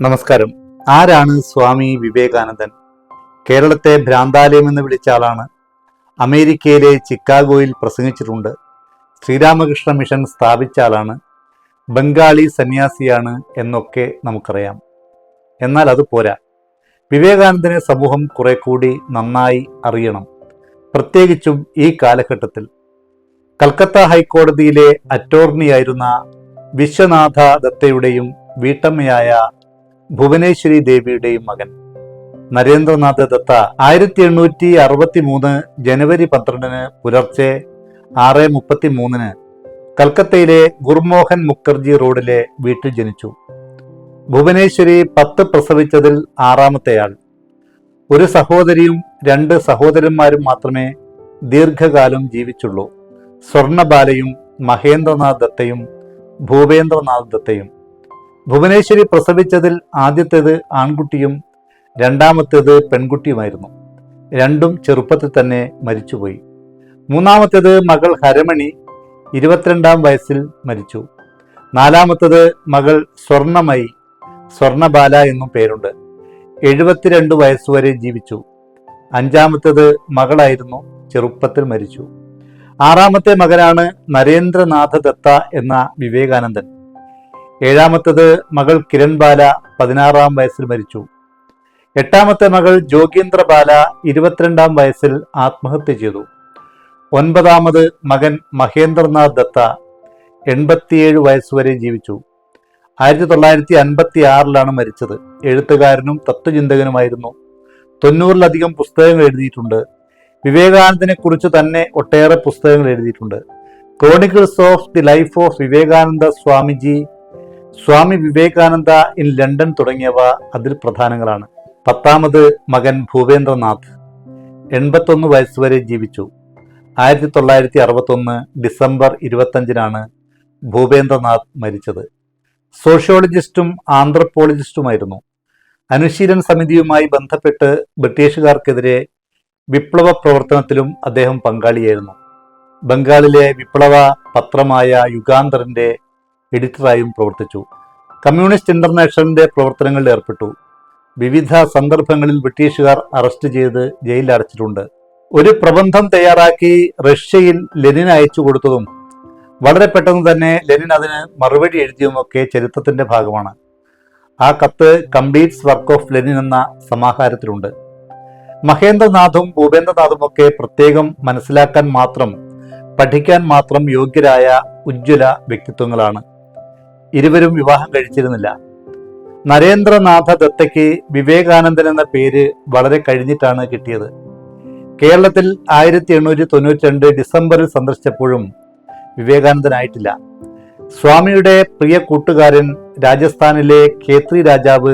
നമസ്കാരം. ആരാണ് സ്വാമി വിവേകാനന്ദൻ? കേരളത്തെ ഭ്രാന്താലയം എന്ന് വിളിച്ച ആളാണ്. അമേരിക്കയിലെ ചിക്കാഗോയിൽ പ്രസംഗിച്ചിട്ടുണ്ട്. ശ്രീരാമകൃഷ്ണ മിഷൻ സ്ഥാപിച്ച ആളാണ്. ബംഗാളി സന്യാസിയാണ് എന്നൊക്കെ നമുക്കറിയാം. എന്നാൽ അത് പോരാ. വിവേകാനന്ദനെ സമൂഹം കുറെ കൂടി നന്നായി അറിയണം. പ്രത്യേകിച്ചും ഈ കാലഘട്ടത്തിൽ. കൽക്കത്ത ഹൈക്കോടതിയിലെ അറ്റോർണിയായിരുന്ന വിശ്വനാഥ ദത്തയുടെയും വീട്ടമ്മയായ ഭുവനേശ്വരി ദേവിയുടെയും മകൻ നരേന്ദ്രനാഥ് ദത്ത 1863 ജനുവരി 12 പുലർച്ചെ 6:33 കൽക്കത്തയിലെ ഗുർമോഹൻ മുഖർജി റോഡിലെ വീട്ടിൽ ജനിച്ചു. ഭുവനേശ്വരി 10 പ്രസവിച്ചതിൽ 6ാമത്തെയാൾ. ഒരു സഹോദരിയും 2 സഹോദരന്മാരും മാത്രമേ ദീർഘകാലം ജീവിച്ചുള്ളൂ. സ്വർണബാലയും മഹേന്ദ്രനാഥ് ദത്തയും ഭൂപേന്ദ്രനാഥ് ദത്തയും. ഭുവനേശ്വരി പ്രസവിച്ചതിൽ ആദ്യത്തേത് ആൺകുട്ടിയും 2ാമത്തേത് പെൺകുട്ടിയുമായിരുന്നു. രണ്ടും ചെറുപ്പത്തിൽ തന്നെ മരിച്ചുപോയി. 3ാമത്തേത് മകൾ ഹരമണി 22ാം വയസ്സിൽ മരിച്ചു. 4ാമത്തേത് മകൾ സ്വർണമയി, സ്വർണബാല എന്നും പേരുണ്ട്, 72 വയസ്സുവരെ ജീവിച്ചു. 5ാമത്തേത് മകളായിരുന്നു, ചെറുപ്പത്തിൽ മരിച്ചു. 6ാമത്തെ മകനാണ് നരേന്ദ്രനാഥ ദത്ത എന്ന വിവേകാനന്ദൻ. 7ാമത്തേത് മകൾ കിരൺബാല 16ാം വയസ്സിൽ മരിച്ചു. 8ാമത്തെ മകൾ ജോഗീന്ദ്രബാല 22ാം വയസ്സിൽ ആത്മഹത്യ ചെയ്തു. 9ാമത് മകൻ മഹേന്ദ്രനാഥ് ദത്ത 87 വയസ്സുവരെ ജീവിച്ചു. 1956 മരിച്ചത്. എഴുത്തുകാരനും തത്വചിന്തകനുമായിരുന്നു. 90-ലധികം പുസ്തകങ്ങൾ എഴുതിയിട്ടുണ്ട്. വിവേകാനന്ദനെ കുറിച്ച് തന്നെ ഒട്ടേറെ പുസ്തകങ്ങൾ എഴുതിയിട്ടുണ്ട്. Chronicles of the life of Vivekananda Swamiji, Swami Vivekananda in London തുടങ്ങിയവ അതിൽ പ്രധാനങ്ങളാണ്. 10ാമത് മകൻ ഭൂപേന്ദ്രനാഥ് 81 വയസ്സുവരെ ജീവിച്ചു. 1961 ഡിസംബർ 25 ഭൂപേന്ദ്രനാഥ് മരിച്ചത്. സോഷ്യോളജിസ്റ്റും ആന്ത്രപ്പോളജിസ്റ്റുമായിരുന്നു. അനുശീലൻ സമിതിയുമായി ബന്ധപ്പെട്ട് ബ്രിട്ടീഷുകാർക്കെതിരെ വിപ്ലവ പ്രവർത്തനത്തിലും അദ്ദേഹം പങ്കാളിയായിരുന്നു. ബംഗാളിലെ വിപ്ലവ പത്രമായ യുഗാന്തറിന്റെ എഡിറ്ററായും പ്രവർത്തിച്ചു. കമ്മ്യൂണിസ്റ്റ് ഇന്റർനാഷണലിന്റെ പ്രവർത്തനങ്ങളിൽ ഏർപ്പെട്ടു. വിവിധ സന്ദർഭങ്ങളിൽ ബ്രിട്ടീഷുകാർ അറസ്റ്റ് ചെയ്ത് ജയിലിൽ അടച്ചിട്ടുണ്ട്. ഒരു പ്രബന്ധം തയ്യാറാക്കി റഷ്യയിൽ ലെനിന് അയച്ചു കൊടുത്തതും വളരെ പെട്ടെന്ന് തന്നെ ലെനിൻ അതിന് മറുപടി എഴുതിയതുമൊക്കെ ചരിത്രത്തിന്റെ ഭാഗമാണ്. ആ കത്ത് കംപ്ലീറ്റ്സ് വർക്ക് ഓഫ് ലെനിൻ എന്ന സമാഹാരത്തിലുണ്ട്. മഹേന്ദ്രനാഥും ഭൂപേന്ദ്രനാഥും ഒക്കെ പ്രത്യേകം മനസ്സിലാക്കാൻ മാത്രം, പഠിക്കാൻ മാത്രം യോഗ്യരായ ഉജ്ജ്വല വ്യക്തിത്വങ്ങളാണ്. ഇരുവരും വിവാഹം കഴിച്ചിരുന്നില്ല. നരേന്ദ്രനാഥ ദത്തയ്ക്ക് വിവേകാനന്ദൻ എന്ന പേര് വളരെ കഴിഞ്ഞിട്ടാണ് കിട്ടിയത്. കേരളത്തിൽ 1892 ഡിസംബറിൽ സന്ദർശിച്ചപ്പോഴും വിവേകാനന്ദനായിട്ടില്ല. സ്വാമിയുടെ പ്രിയ കൂട്ടുകാരൻ രാജസ്ഥാനിലെ ഖേത്രി രാജാവ്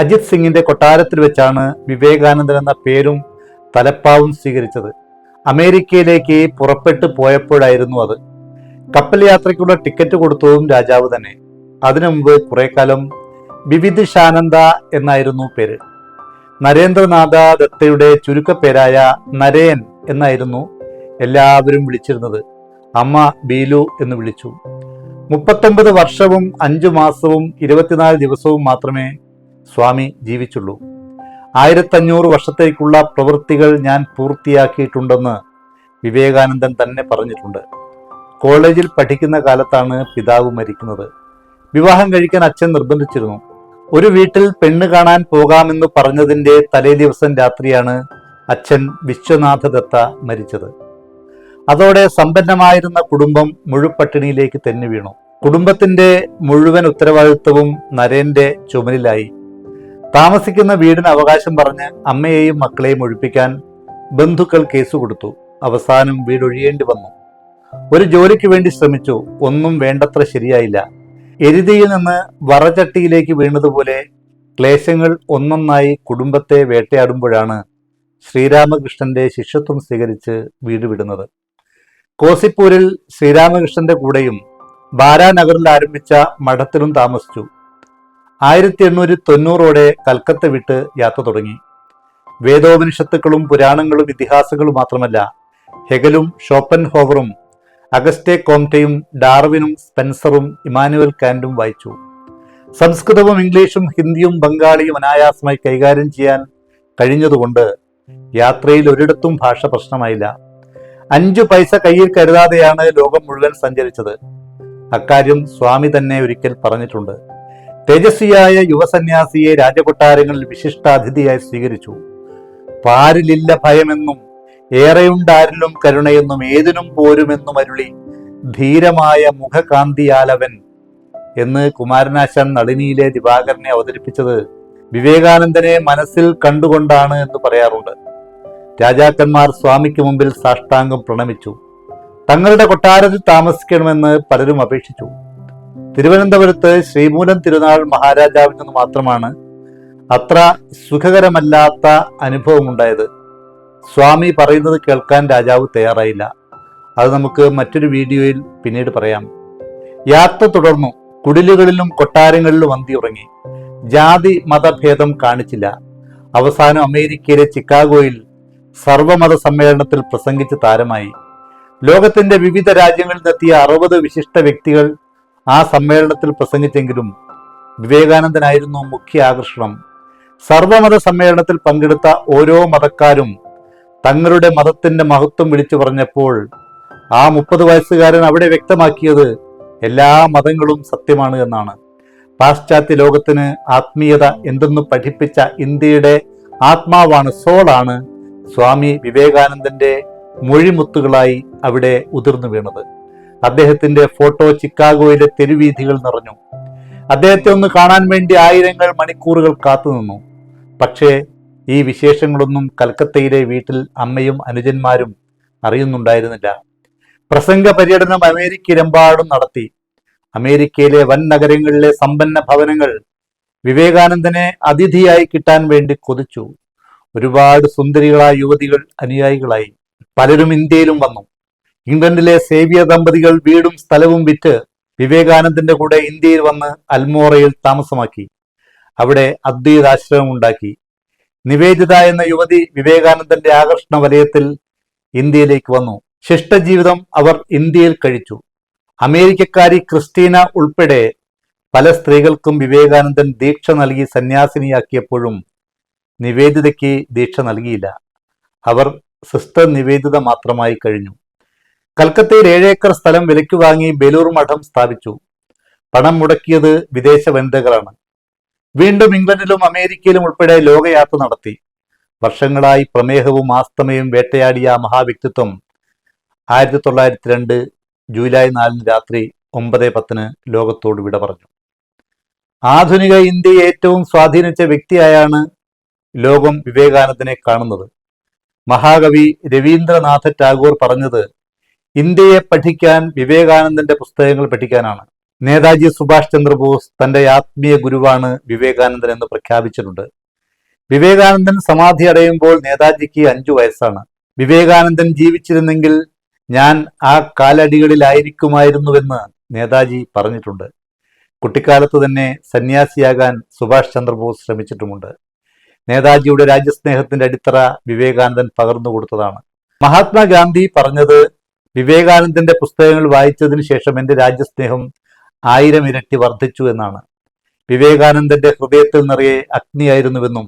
അജിത് സിംഗിന്റെ കൊട്ടാരത്തിൽ വെച്ചാണ് വിവേകാനന്ദൻ എന്ന പേരും തലപ്പാവും സ്വീകരിച്ചത്. അമേരിക്കയിലേക്ക് പുറപ്പെട്ടു പോയപ്പോഴായിരുന്നു അത്. കപ്പൽ യാത്രയ്ക്കുള്ള ടിക്കറ്റ് കൊടുത്തതും രാജാവ് തന്നെ. അതിനു മുമ്പ് കുറെ കാലം ബിവിദിഷാനന്ദ എന്നായിരുന്നു പേര്. നരേന്ദ്രനാഥ ദത്തയുടെ ചുരുക്കപ്പേരായ നരേൻ എന്നായിരുന്നു എല്ലാവരും വിളിച്ചിരുന്നത്. അമ്മ ബീലു എന്ന് വിളിച്ചു. 39 വർഷവും 5 മാസവും 24 ദിവസവും മാത്രമേ സ്വാമി ജീവിച്ചുള്ളൂ. 1500 വർഷത്തേക്കുള്ള പ്രവൃത്തികൾ ഞാൻ പൂർത്തിയാക്കിയിട്ടുണ്ടെന്ന് വിവേകാനന്ദൻ തന്നെ പറഞ്ഞിട്ടുണ്ട്. കോളേജിൽ പഠിക്കുന്ന കാലത്താണ് പിതാവ് മരിക്കുന്നത്. വിവാഹം കഴിക്കാൻ അച്ഛൻ നിർബന്ധിച്ചിരുന്നു. ഒരു വീട്ടിൽ പെണ്ണ് കാണാൻ പോകാമെന്ന് പറഞ്ഞതിന്റെ തലേ ദിവസം രാത്രിയാണ് അച്ഛൻ വിശ്വനാഥ ദത്ത മരിച്ചത്. അതോടെ സമ്പന്നമായിരുന്ന കുടുംബം മുഴുപട്ടിണിയിലേക്ക് തെന്നി വീണു. കുടുംബത്തിന്റെ മുഴുവൻ ഉത്തരവാദിത്വവും നരേന്റെ ചുമലിലായി. താമസിക്കുന്ന വീടിന് അവകാശം പറഞ്ഞ് അമ്മയെയും മക്കളെയും ഒഴിപ്പിക്കാൻ ബന്ധുക്കൾ കേസ് കൊടുത്തു. അവസാനം വീടൊഴിയേണ്ടി വന്നു. ഒരു ജോലിക്ക് വേണ്ടി ശ്രമിച്ചു. ഒന്നും വേണ്ടത്ര ശരിയായില്ല. എരുതിയിൽ നിന്ന് വറചട്ടിയിലേക്ക് വീണതുപോലെ ക്ലേശങ്ങൾ ഒന്നൊന്നായി കുടുംബത്തെ വേട്ടയാടുമ്പോഴാണ് ശ്രീരാമകൃഷ്ണന്റെ ശിഷ്യത്വം സ്വീകരിച്ച് വീട് വിടുന്നത്. കോസിപ്പൂരിൽ ശ്രീരാമകൃഷ്ണന്റെ കൂടെയും ബാരാനഗറിൽ ആരംഭിച്ച മഠത്തിലും താമസിച്ചു. 1890 കൽക്കത്ത വിട്ട് യാത്ര തുടങ്ങി. വേദോപനിഷത്തുക്കളും പുരാണങ്ങളും ഇതിഹാസങ്ങളും മാത്രമല്ല, ഹെഗലും ഷോപ്പൻഹോവറും അഗസ്റ്റേ കോംറ്റയും ഡാർവിനും സ്പെൻസറും ഇമാനുവൽ കാന്റും വായിച്ചു. സംസ്കൃതവും ഇംഗ്ലീഷും ഹിന്ദിയും ബംഗാളിയും അനായാസമായി കൈകാര്യം ചെയ്യാൻ കഴിഞ്ഞതുകൊണ്ട് യാത്രയിൽ ഒരിടത്തും ഭാഷ പ്രശ്നമായില്ല. 5 പൈസ കയ്യിൽ കരുതാതെയാണ് ലോകം മുഴുവൻ സഞ്ചരിച്ചത്. അക്കാര്യം സ്വാമി തന്നെ ഒരിക്കൽ പറഞ്ഞിട്ടുണ്ട്. തേജസ്വിയായ യുവസന്യാസിയെ രാജകൊട്ടാരങ്ങളിൽ വിശിഷ്ടാതിഥിയായി സ്വീകരിച്ചു. പാരിലില്ല ഭയമെന്നും ഏറെയുണ്ടാരിലും കരുണയെന്നും ഏതിനും പോരുമെന്നും അരുളി ധീരമായ മുഖകാന്തിയാലവൻ എന്ന് കുമാരനാശാൻ നളിനിയിലെ ദിവാകരനെ അവതരിപ്പിച്ചത് വിവേകാനന്ദനെ മനസ്സിൽ കണ്ടുകൊണ്ടാണ് എന്ന് പറയാറുണ്ട്. രാജാക്കന്മാർ സ്വാമിക്ക് മുമ്പിൽ സാഷ്ടാംഗം പ്രണമിച്ചു. തങ്ങളുടെ കൊട്ടാരത്തിൽ താമസിക്കണമെന്ന് പലരും അപേക്ഷിച്ചു. തിരുവനന്തപുരത്ത് ശ്രീമൂലം തിരുനാൾ മഹാരാജാവിൽ നിന്ന് മാത്രമാണ് അത്ര സുഖകരമല്ലാത്ത അനുഭവമുണ്ടായത്. സ്വാമി പറയുന്നത് കേൾക്കാൻ രാജാവ് തയ്യാറായില്ല. അത് നമുക്ക് മറ്റൊരു വീഡിയോയിൽ പിന്നീട് പറയാം. യാത്ര തുടർന്നു. കുടിലുകളിലും കൊട്ടാരങ്ങളിലും അന്തിയുറങ്ങി. ജാതി മതഭേദം കാണിച്ചില്ല. അവസാനം അമേരിക്കയിലെ ചിക്കാഗോയിൽ സർവമത സമ്മേളനത്തിൽ പ്രസംഗിച്ച് താരമായി. ലോകത്തിന്റെ വിവിധ രാജ്യങ്ങളിൽ നിന്നെത്തിയ 60 വിശിഷ്ട വ്യക്തികൾ ആ സമ്മേളനത്തിൽ പ്രസംഗിച്ചെങ്കിലും വിവേകാനന്ദനായിരുന്നു മുഖ്യ ആകർഷണം. സർവമത സമ്മേളനത്തിൽ പങ്കെടുത്ത ഓരോ മതക്കാരും തങ്ങളുടെ മതത്തിന്റെ മഹത്വം വിളിച്ചു പറഞ്ഞപ്പോൾ ആ 30 വയസ്സുകാരൻ അവിടെ വ്യക്തമാക്കിയത് എല്ലാ മതങ്ങളും സത്യമാണ് എന്നാണ്. പാശ്ചാത്യ ലോകത്തിന് ആത്മീയത എന്തെന്ന് പഠിപ്പിച്ച ഇന്ത്യയുടെ ആത്മാവാണ്, സോളാണ് സ്വാമി വിവേകാനന്ദന്റെ മൊഴിമുത്തുകളായി അവിടെ ഉതിർന്നു വീണത്. അദ്ദേഹത്തിന്റെ ഫോട്ടോ ചിക്കാഗോയിലെ തെരുവീഥികൾ നിറഞ്ഞു. അദ്ദേഹത്തെ ഒന്ന് കാണാൻ വേണ്ടി ആയിരങ്ങൾ മണിക്കൂറുകൾ കാത്തുനിന്നു. പക്ഷേ ഈ വിശേഷങ്ങളൊന്നും കൽക്കത്തയിലെ വീട്ടിൽ അമ്മയും അനുജന്മാരും അറിയുന്നുണ്ടായിരുന്നില്ല. പ്രസംഗ പര്യടനം അമേരിക്കയിലെമ്പാടും നടത്തി. അമേരിക്കയിലെ വൻ നഗരങ്ങളിലെ സമ്പന്ന ഭവനങ്ങൾ വിവേകാനന്ദനെ അതിഥിയായി കിട്ടാൻ വേണ്ടി കൊതിച്ചു. ഒരുപാട് സുന്ദരികളായ യുവതികൾ അനുയായികളായി. പലരും ഇന്ത്യയിലും വന്നു. ഇംഗ്ലണ്ടിലെ സേവിയർ ദമ്പതികൾ വീടും സ്ഥലവും വിറ്റ് വിവേകാനന്ദന്റെ കൂടെ ഇന്ത്യയിൽ വന്ന് അൽമോറയിൽ താമസമാക്കി. അവിടെ അദ്വൈതാശ്രമം ഉണ്ടാക്കി. നിവേദിത എന്ന യുവതി വിവേകാനന്ദന്റെ ആകർഷണ വലയത്തിൽ ഇന്ത്യയിലേക്ക് വന്നു. ശിഷ്ടജീവിതം അവർ ഇന്ത്യയിൽ കഴിച്ചു. അമേരിക്കക്കാരി ക്രിസ്റ്റീന ഉൾപ്പെടെ പല സ്ത്രീകൾക്കും വിവേകാനന്ദൻ ദീക്ഷ നൽകി സന്യാസിനിയാക്കിയപ്പോഴും നിവേദിതയ്ക്ക് ദീക്ഷ നൽകിയില്ല. അവർ സിസ്റ്റർ നിവേദിത മാത്രമായി കഴിഞ്ഞു. കൽക്കത്തയിൽ 7 ഏക്കർ സ്ഥലം വിലയ്ക്ക് വാങ്ങി ബേലൂർ മഠം സ്ഥാപിച്ചു. പണം മുടക്കിയത് വിദേശ വനിതകളാണ്. വീണ്ടും ഇംഗ്ലണ്ടിലും അമേരിക്കയിലും ഉൾപ്പെടെ ലോകയാത്ര നടത്തി. വർഷങ്ങളായി പ്രമേഹവും ആസ്തമയും വേട്ടയാടിയ ആ മഹാവ്യക്തിത്വം 1902 ജൂലൈ 4 രാത്രി 9:10 ലോകത്തോട് വിട പറഞ്ഞു. ആധുനിക ഇന്ത്യയെ ഏറ്റവും സ്വാധീനിച്ച വ്യക്തിയായാണ് ലോകം വിവേകാനന്ദനെ കാണുന്നത്. മഹാകവി രവീന്ദ്രനാഥ ടാഗോർ പറഞ്ഞത് ഇന്ത്യയെ പഠിക്കാൻ വിവേകാനന്ദന്റെ പുസ്തകങ്ങൾ പഠിക്കാനാണ്. നേതാജി സുഭാഷ് ചന്ദ്രബോസ് തന്റെ ആത്മീയ ഗുരുവാണ് വിവേകാനന്ദൻ എന്ന് പ്രഖ്യാപിച്ചിട്ടുണ്ട്. വിവേകാനന്ദൻ സമാധി അടയുമ്പോൾ നേതാജിക്ക് 5 വയസ്സാണ്. വിവേകാനന്ദൻ ജീവിച്ചിരുന്നെങ്കിൽ ഞാൻ ആ കാലടികളിലായിരിക്കുമായിരുന്നുവെന്ന് നേതാജി പറഞ്ഞിട്ടുണ്ട്. കുട്ടിക്കാലത്ത് തന്നെ സന്യാസിയാകാൻ സുഭാഷ് ചന്ദ്രബോസ് ശ്രമിച്ചിട്ടുമുണ്ട്. നേതാജിയുടെ രാജ്യസ്നേഹത്തിന്റെ അടിത്തറ വിവേകാനന്ദൻ പകർന്നു കൊടുത്തതാണ്. മഹാത്മാഗാന്ധി പറഞ്ഞത് വിവേകാനന്ദന്റെ പുസ്തകങ്ങൾ വായിച്ചതിന് ശേഷം എന്റെ രാജ്യസ്നേഹം 1000 ഇരട്ടി വർദ്ധിച്ചു എന്നാണ്. വിവേകാനന്ദന്റെ ഹൃദയത്തിൽ നിറയെ അഗ്നിയായിരുന്നുവെന്നും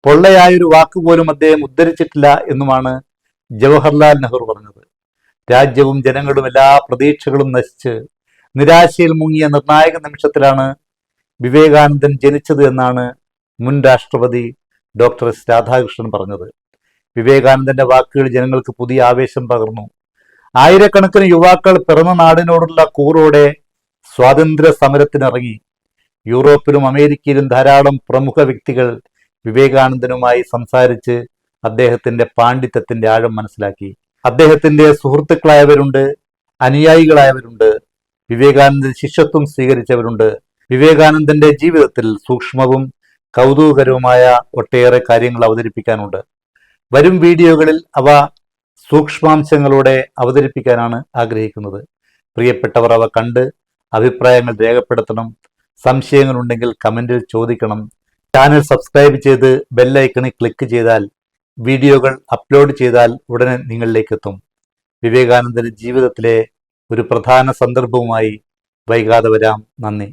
പൊള്ളയായൊരു വാക്കുപോലും അദ്ദേഹം ഉദ്ധരിച്ചിട്ടില്ല എന്നുമാണ് ജവഹർലാൽ നെഹ്റു പറഞ്ഞത്. രാജ്യവും ജനങ്ങളും എല്ലാ പ്രതീക്ഷകളും നശിച്ച് നിരാശയിൽ മുങ്ങിയ നിർണായക നിമിഷത്തിലാണ് വിവേകാനന്ദൻ ജനിച്ചത് എന്നാണ് മുൻ രാഷ്ട്രപതി ഡോക്ടർ എസ് രാധാകൃഷ്ണൻ പറഞ്ഞത്. വിവേകാനന്ദന്റെ വാക്കുകൾ ജനങ്ങൾക്ക് പുതിയ ആവേശം പകർന്നു. ആയിരക്കണക്കിന് യുവാക്കൾ പിറന്ന നാടിനോടുള്ള കൂറോടെ സ്വാതന്ത്ര്യ സമരത്തിനിറങ്ങി. യൂറോപ്പിലും അമേരിക്കയിലും ധാരാളം പ്രമുഖ വ്യക്തികൾ വിവേകാനന്ദനുമായി സംസാരിച്ച് അദ്ദേഹത്തിന്റെ പാണ്ഡിത്യത്തിന്റെ ആഴം മനസ്സിലാക്കി. അദ്ദേഹത്തിന്റെ സുഹൃത്തുക്കളായവരുണ്ട്, അനുയായികളായവരുണ്ട്, വിവേകാനന്ദൻ ശിഷ്യത്വം സ്വീകരിച്ചവരുണ്ട്. വിവേകാനന്ദന്റെ ജീവിതത്തിൽ സൂക്ഷ്മവും കൗതുകകരവുമായ ഒട്ടേറെ കാര്യങ്ങൾ അവതരിപ്പിക്കാനുണ്ട്. വരും വീഡിയോകളിൽ അവ സൂക്ഷ്മാംശങ്ങളോടെ അവതരിപ്പിക്കാനാണ് ആഗ്രഹിക്കുന്നത്. പ്രിയപ്പെട്ടവർ അവ കണ്ട് അഭിപ്രായങ്ങൾ രേഖപ്പെടുത്തണം. സംശയങ്ങളുണ്ടെങ്കിൽ കമന്റിൽ ചോദിക്കണം. ചാനൽ സബ്സ്ക്രൈബ് ചെയ്ത് ബെല്ലൈക്കണിൽ ക്ലിക്ക് ചെയ്താൽ വീഡിയോകൾ അപ്ലോഡ് ചെയ്താൽ ഉടനെ നിങ്ങളിലേക്ക് എത്തും. വിവേകാനന്ദന്റെ ജീവിതത്തിലെ ഒരു പ്രധാന സന്ദർഭവുമായി വൈകാതെ വരാം. നന്ദി.